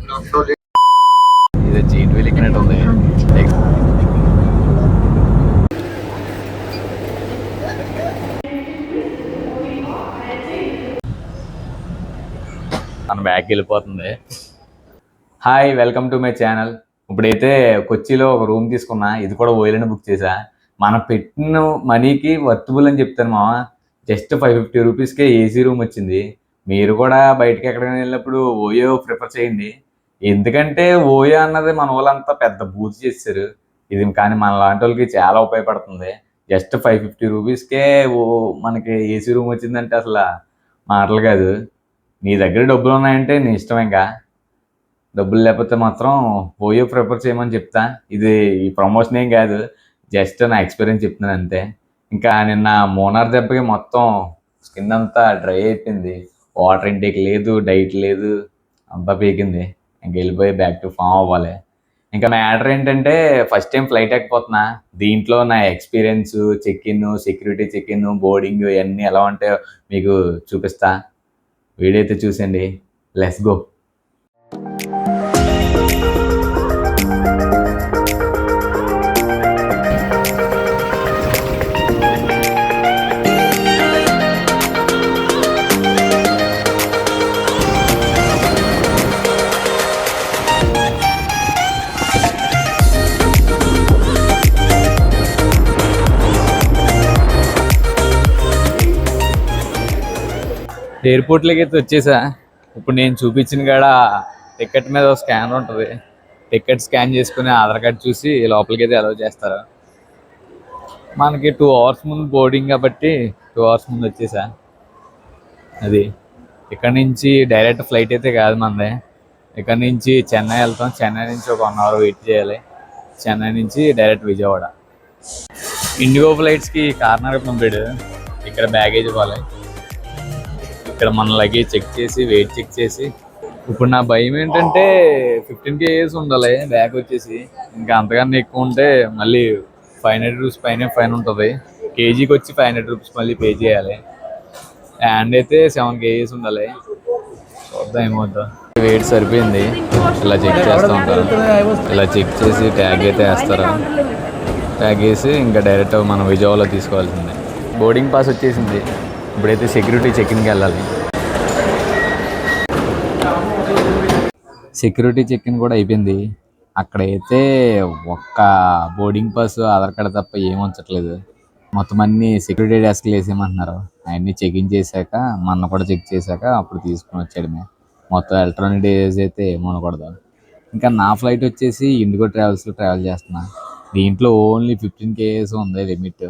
ఇది chain wheel ఎక్కినట్టు ఉంది. మన బ్యాగ్ వెళ్ళిపోతుంది. Hi, welcome to my channel. ఇప్పుడైతే కొచ్చిలో ఒక రూమ్ తీసుకున్నా. ఇది కూడా ఓయిలని బుక్ చేసా. మనం పెట్టిన మనీకి వర్తబుల్ అని చెప్తాను మామ. జస్ట్ 550 రూపీస్కే ఏసీ రూమ్ వచ్చింది. మీరు కూడా బయటకి ఎక్కడికైనా వెళ్ళినప్పుడు ఓయో ప్రిఫర్ చేయండి. ఎందుకంటే ఓయో అన్నది మన వాళ్ళంతా పెద్ద బూత్ చేశారు. ఇది కానీ మన లాంటి వాళ్ళకి చాలా ఉపయోగపడుతుంది. జస్ట్ 550 రూపీస్కే మనకి ఏసీ రూమ్ వచ్చిందంటే అసలు మాటలు కాదు. నీ దగ్గర డబ్బులు ఉన్నాయంటే నీ ఇష్టం. ఇంకా డబ్బులు లేకపోతే మాత్రం ఓయో ప్రిఫర్ చేయమని చెప్తా. ఇది ఈ ప్రమోషన్ ఏం కాదు, జస్ట్ నా ఎక్స్పీరియన్స్ చెప్తున్నాను అంతే. ఇంకా నిన్న మోనార్ దెబ్బకి మొత్తం స్కిన్ అంతా డ్రై అయిపోయింది. వాటర్ ఇంటేక్ లేదు, డైట్ లేదు, అంతా పీకింది. ఇంక వెళ్ళిపోయి బ్యాక్ టు ఫామ్ అవ్వాలి. ఇంకా మ్యాటర్ ఏంటంటే ఫస్ట్ టైం ఫ్లైట్ ఎక్కిపోతున్నా. దీంట్లో నా experience, check in, security check in, boarding ఇవన్నీ ఎలా ఉంటాయో మీకు చూపిస్తా. వీడియో అయితే చూసండి. Let's go. ఎయిర్పోర్ట్లోకి అయితే వచ్చేసా. ఇప్పుడు నేను చూపించిన కాడ టికెట్ మీద స్కానర్ ఉంటుంది. టికెట్ స్కాన్ చేసుకుని ఆధార్ కార్డ్ చూసి లోపలికి అయితే అలౌ చేస్తారు. మనకి 2 అవర్స్ ముందు బోర్డింగ్ కాబట్టి 2 అవర్స్ ముందు వచ్చేసా. అది ఇక్కడ నుంచి డైరెక్ట్ ఫ్లైట్ అయితే కాదు మనది. ఇక్కడ నుంచి చెన్నై వెళ్తాం. చెన్నై నుంచి ఒక 1 అవర్ వెయిట్ చేయాలి. చెన్నై నుంచి డైరెక్ట్ విజయవాడ. ఇండిగో ఫ్లైట్స్కి కార్నర్ పంపాడు. ఇక్కడ బ్యాగేజ్ ఇవ్వాలి. ఇక్కడ మన లగేజ్ చెక్ చేసి వెయిట్ చెక్ చేసి. ఇప్పుడు నా భయం ఏంటంటే 15 kgs ఉండాలి బ్యాగ్ వచ్చేసి. ఇంకా అంతకన్నా ఎక్కువ ఉంటే మళ్ళీ 500 రూపీస్ పైన ఫైన్ ఉంటుంది. కేజీకి వచ్చి 500 రూపీస్ మళ్ళీ పే చేయాలి. హ్యాండ్ అయితే 7 kgs ఉండాలి. చూద్దాం ఏమవుతుందో. వెయిట్ సరిపోయింది. ఇలా చెక్ చేస్తూ ఉంటారు. ఇలా చెక్ చేసి ట్యాగ్ అయితే వేస్తారు. ట్యాగ్ వేసి ఇంకా డైరెక్ట్ మనం విజయవాడలో తీసుకోవాల్సిందే. బోర్డింగ్ పాస్ వచ్చేసింది. ఇప్పుడైతే సెక్యూరిటీ చెక్ఇన్కి వెళ్ళాలి. సెక్యూరిటీ చెక్ఇన్ కూడా అయిపోయింది. అక్కడైతే ఒక్క బోర్డింగ్ పాస్, ఆధార్ కార్డు తప్ప ఏం ఉంచట్లేదు. మొత్తం అన్ని సెక్యూరిటీ డెస్క్లు వేసేయమంటున్నారు. అవన్నీ చెక్ఇన్ చేశాక మన కూడా చెక్ చేశాక అప్పుడు తీసుకుని వచ్చేయడమే. మొత్తం ఎలక్ట్రానిక్ డివైస్ అయితే ఏమి ఉండకూడదు. ఇంకా నా ఫ్లైట్ వచ్చేసి ఇండిగో ట్రావెల్స్లో ట్రావెల్ చేస్తున్నా. దీంట్లో ఓన్లీ 15 kgs ఉంది లిమిట్.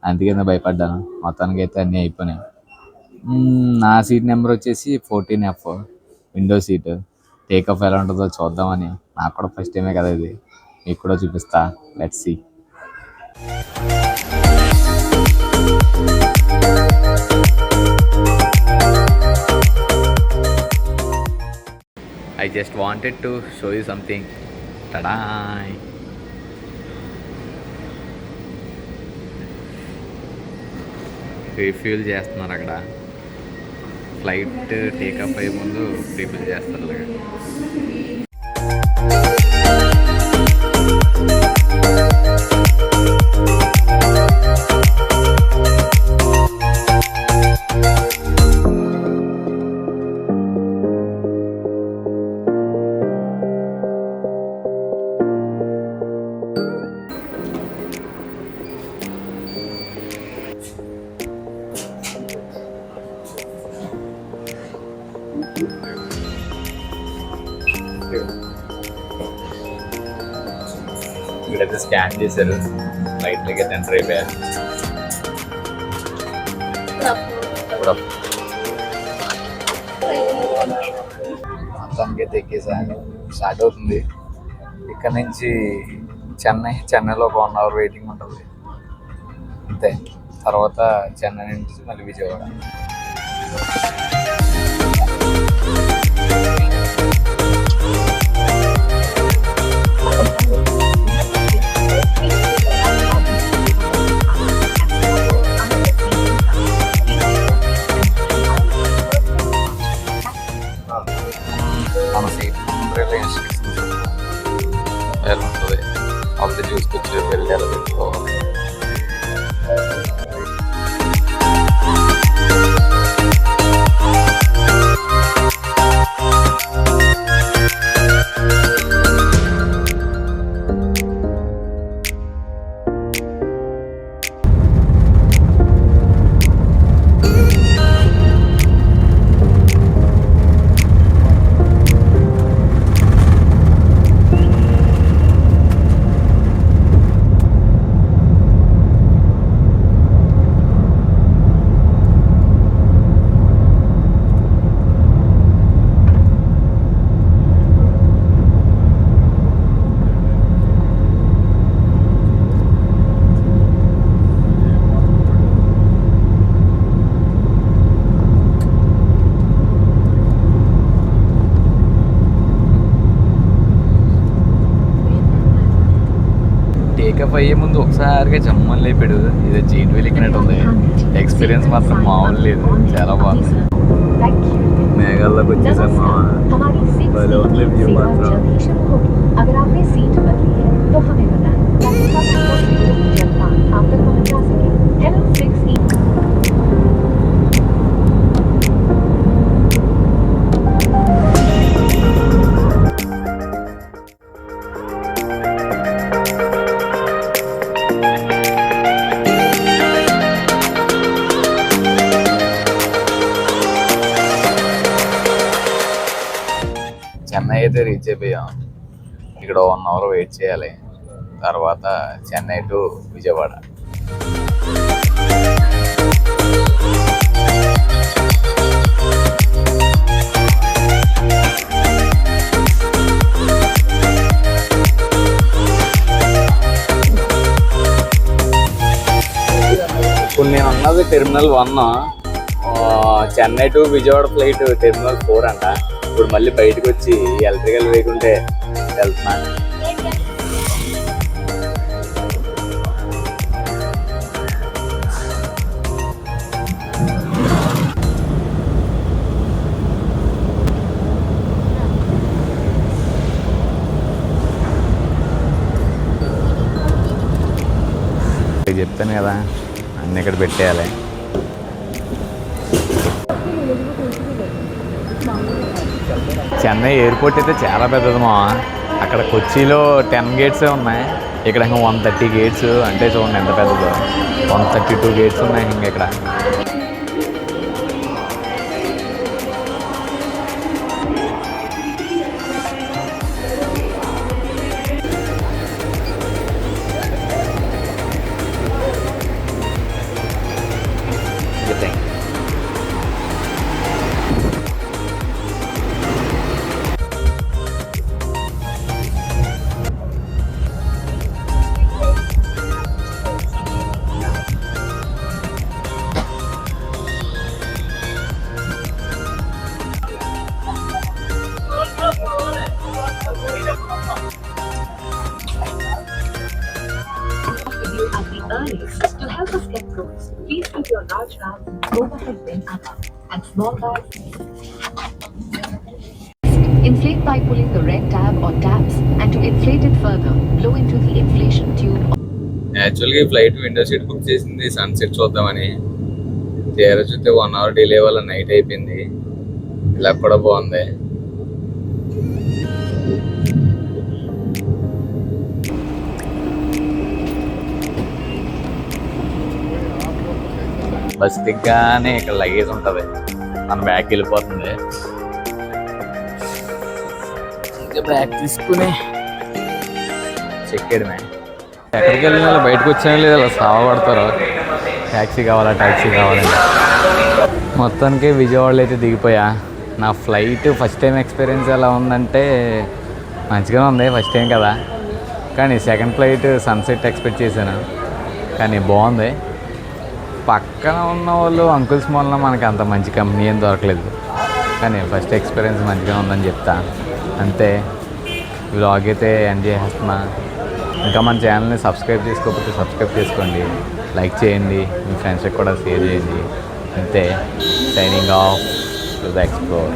అందుకే భయపడ్డాను. మొత్తానికి అయితే అన్నీ అయిపోయినాయి. నా సీట్ నెంబర్ వచ్చేసి 14F, window seat. Take off ఎలా ఉంటుందో చూద్దామని. నాకు కూడా ఫస్ట్ టైమే కదా ఇది. మీకు కూడా చూపిస్తా. Let's see. I just wanted to show you something. Ta-da! Refuel చేస్తున్నారు అక్కడ. ఫ్లైట్ టేకప్ అయ్యే ముందు రీఫిల్ చేస్తారు అలాగే. ఇక్కడైతే స్కాన్ చేశారు. ఫ్లైట్లోకి అయితే ఎంటర్ అయిపోయారు. మొత్తానికి అయితే ఎక్కేసాను. స్టార్ట్ అవుతుంది. ఇక్కడ నుంచి చెన్నైలో ఒక 1 అవర్ వెయిటింగ్ ఉంటుంది అంతే. తర్వాత చెన్నై నుంచి మళ్ళీ విజయవాడ. మన సీట్ ముందర ఇన్స్ట్రక్షన్స్ ఎలా ఉంటుంది అప్పుడు చూసుకొచ్చి వెళ్ళి ఎలా పెట్టుకోవాలి. టేకప్ అయ్యే ముందు ఒకసారిగా జమ్మని లేపాడు. ఇది జైంట్ వీల్ ఎక్కినట్టు ఉంది. ఎక్స్పీరియన్స్ మాత్రం మామూలు లేదు, చాలా బాగుంది. మేఘాల్లోకి వచ్చేసాను మా వ్యూ మాత్రం. చెన్నై అయితే రీచ్ అయిపోయాం. ఇక్కడ 1 అవర్ వెయిట్ చేయాలి. తర్వాత చెన్నై టు విజయవాడ. ఇప్పుడు నేను ఉన్నది terminal 1. Chennai to Vijayawada flight terminal 4 అంట. ఇప్పుడు మళ్ళీ బయటకు వచ్చి ఎలక్ట్రికల్ వేయకుంటే వెళ్తున్నాను. చెప్తాను కదా, అన్నీ ఇక్కడ పెట్టేయాలి. చెన్నై ఎయిర్పోర్ట్ అయితే చాలా పెద్దది మా. అక్కడ కొచ్చిలో 10 గేట్సే ఉన్నాయి, ఇక్కడ ఇంకా 130 గేట్స్. అంటే చూడండి ఎంత పెద్దదో, 132 గేట్స్ ఉన్నాయి ఇంకా ఇక్కడ. To help us get goods, please keep your large bags overhead bin above and small bags. Inflate by pulling the red tab or tabs, and to inflate it further, blow into the inflation tube. యాక్చువల్గా flight window seat book చేసింది sunset చూద్దామని. తీరా చూస్తే 1 hour delay వల్ల night అయిపోయింది. ఇలా కూడా బాగుంది. బస్ దిగ్గానే ఇక్కడ లగేజ్ ఉంటుంది, మన బ్యాగ్ వెళ్ళిపోతుంది. ఇంకా బ్యాగ్ తీసుకుని చెక్కేయడమే. ఎక్కడికి వెళ్ళిన బయటకు వచ్చాను లేదు, అలా సావపడతారు. ట్యాక్సీ కావాలా ట్యాక్సీ కావాలని. మొత్తానికి విజయవాడలో అయితే దిగిపోయా. నా ఫ్లైట్ ఫస్ట్ టైం ఎక్స్పీరియన్స్ ఎలా ఉందంటే మంచిగానే ఉంది, ఫస్ట్ టైం కదా. కానీ సెకండ్ ఫ్లైట్ సన్సెట్ ఎక్స్పెక్ట్ చేశాను, కానీ బాగుంది. పక్కన ఉన్న వాళ్ళు అంకుల్స్ వల్ల మనకి అంత మంచి కంపెనీ ఏం దొరకలేదు, కానీ ఫస్ట్ ఎక్స్పీరియన్స్ మంచిగా ఉందని చెప్తా. అంతే, వ్లాగ్ అయితే ఎంజాయ్ చేస్తున్నా. ఇంకా మన ఛానల్ని సబ్స్క్రైబ్ చేసుకోకపోతే సబ్స్క్రైబ్ చేసుకోండి, లైక్ చేయండి, మీ ఫ్రెండ్స్కి కూడా షేర్ చేయండి. అంతే, signing off to the explore.